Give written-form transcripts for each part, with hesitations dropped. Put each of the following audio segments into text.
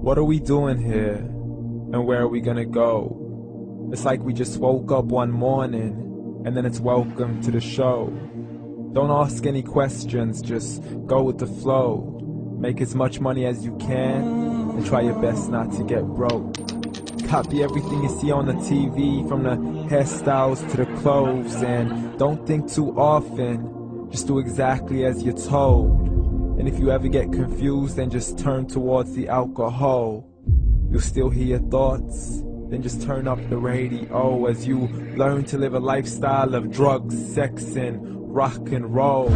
What are we doing here? And where are we gonna go? It's like we just woke up one morning and then it's welcome to the show. Don't ask any questions, just go with the flow. Make as much money as you can and try your best not to get broke. Copy everything you see on the TV, from the hairstyles to the clothes, and don't think too often, just do exactly as you're told. And if you ever get confused, then just turn towards the alcohol. You'll still hear your thoughts, then just turn up the radio as you learn to live a lifestyle of drugs, sex, and rock and roll.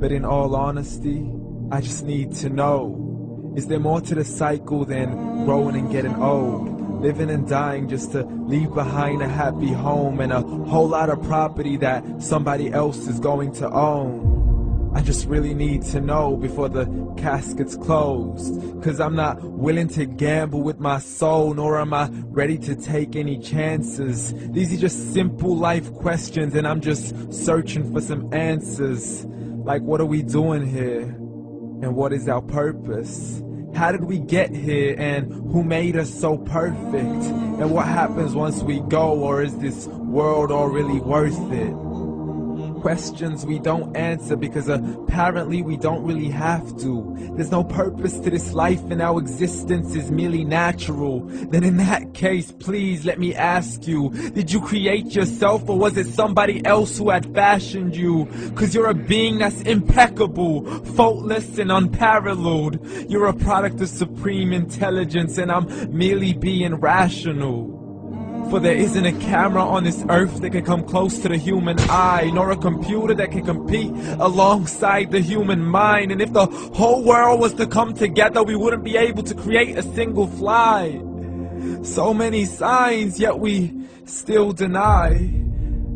But in all honesty, I just need to know, is there more to the cycle than growing and getting old? Living and dying just to leave behind a happy home and a whole lot of property that somebody else is going to own. I just really need to know before the casket's closed, 'cause I'm not willing to gamble with my soul, nor am I ready to take any chances. These are just simple life questions and I'm just searching for some answers. Like, what are we doing here? And what is our purpose? How did we get here, and who made us so perfect? And what happens once we go, or is this world all really worth it? Questions we don't answer because apparently we don't really have to. There's no purpose to this life and our existence is merely natural. Then in that case, please let me ask you, did you create yourself, or was it somebody else who had fashioned you? 'Cause you're a being that's impeccable, faultless and unparalleled. You're a product of supreme intelligence and I'm merely being rational. For there isn't a camera on this earth that can come close to the human eye, nor a computer that can compete alongside the human mind. And if the whole world was to come together, we wouldn't be able to create a single fly. So many signs, yet we still deny.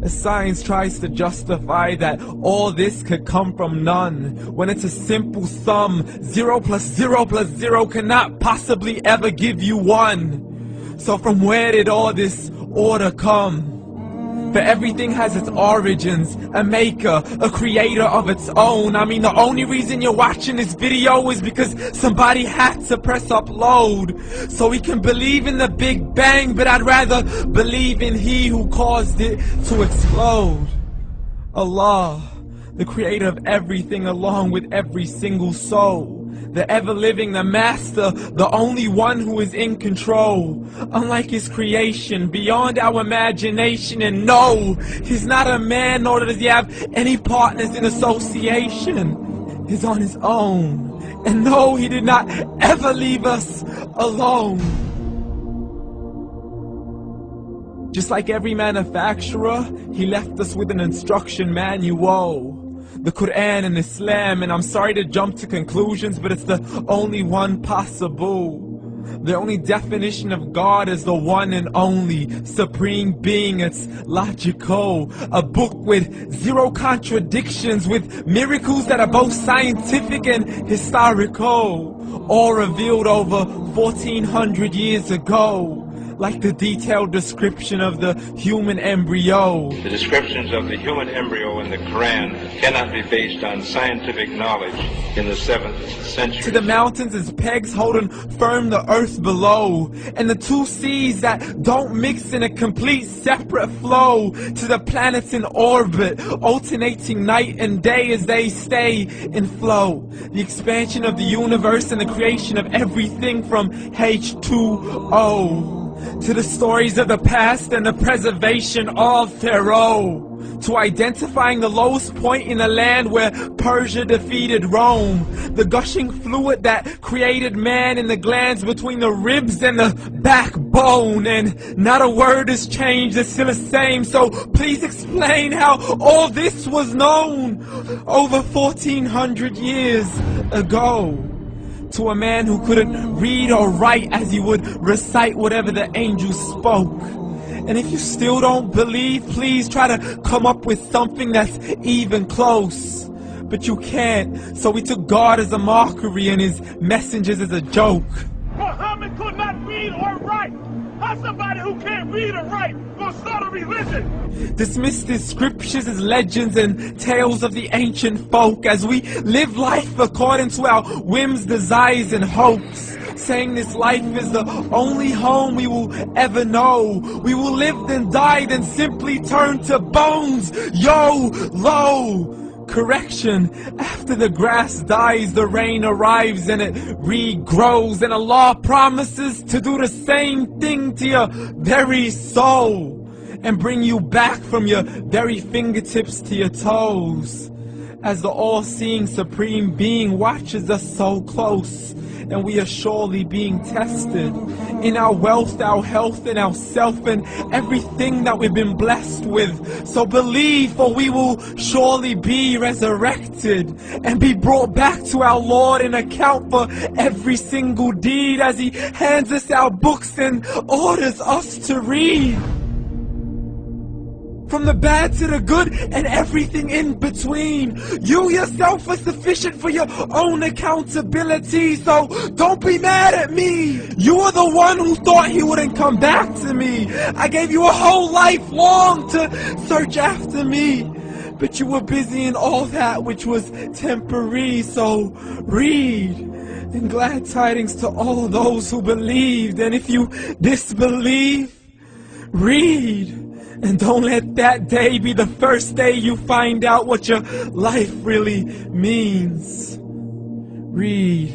As science tries to justify that all this could come from none, when it's a simple sum. 0 plus 0 plus 0 cannot possibly ever give you 1. So from where did all this order come? For everything has its origins, a maker, a creator of its own. I mean, the only reason you're watching this video is because somebody had to press upload. So we can believe in the Big Bang, but I'd rather believe in He who caused it to explode. Allah, the creator of everything along with every single soul. The ever-living, the master, the only one who is in control. Unlike his creation, beyond our imagination. And no, he's not a man, nor does he have any partners in association. He's on his own. And no, he did not ever leave us alone. Just like every manufacturer, he left us with an instruction manual. The Quran and Islam, and I'm sorry to jump to conclusions, but it's the only one possible. The only definition of God is the one and only supreme being. It's logical, a book with 0 contradictions, with miracles that are both scientific and historical, all revealed over 1400 years ago. Like the detailed description of the human embryo. The descriptions of the human embryo in the Quran cannot be based on scientific knowledge in the 7th century. To the mountains as pegs holding firm the earth below, and the 2 seas that don't mix in a complete separate flow. To the planets in orbit, alternating night and day as they stay in flow. The expansion of the universe and the creation of everything from H2O. To the stories of the past and the preservation of Pharaoh. To identifying the lowest point in the land where Persia defeated Rome. The gushing fluid that created man in the glands between the ribs and the backbone. And not a word has changed, it's still the same. So please explain how all this was known over 1400 years ago. To a man who couldn't read or write, as he would recite whatever the angels spoke. And if you still don't believe, please try to come up with something that's even close. But you can't, so we took God as a mockery and his messengers as a joke. Muhammad could not read or write. How somebody who can't read or write gonna start a religion? Dismissed his scriptures as legends and tales of the ancient folk, as we live life according to our whims, desires, and hopes. saying this life is the only home we will ever know. We will live then die, then simply turn to bones. YOLO! Correction, after the grass dies, the rain arrives and it regrows, and Allah promises to do the same thing to your very soul and bring you back from your very fingertips to your toes, as the all-seeing supreme being watches us so close, and we are surely being tested in our wealth, our health, and our self, and everything that we've been blessed with. So believe, for we will surely be resurrected and be brought back to our Lord and account for every single deed, as He hands us our books and orders us to read. From the bad to the good and everything in between. You yourself are sufficient for your own accountability, so don't be mad at me. You are the one who thought He wouldn't come back to me. I gave you a whole life long to search after me, but you were busy in all that which was temporary. So read, and glad tidings to all those who believed. And if you disbelieve, read. And don't let that day be the first day you find out what your life really means. Read.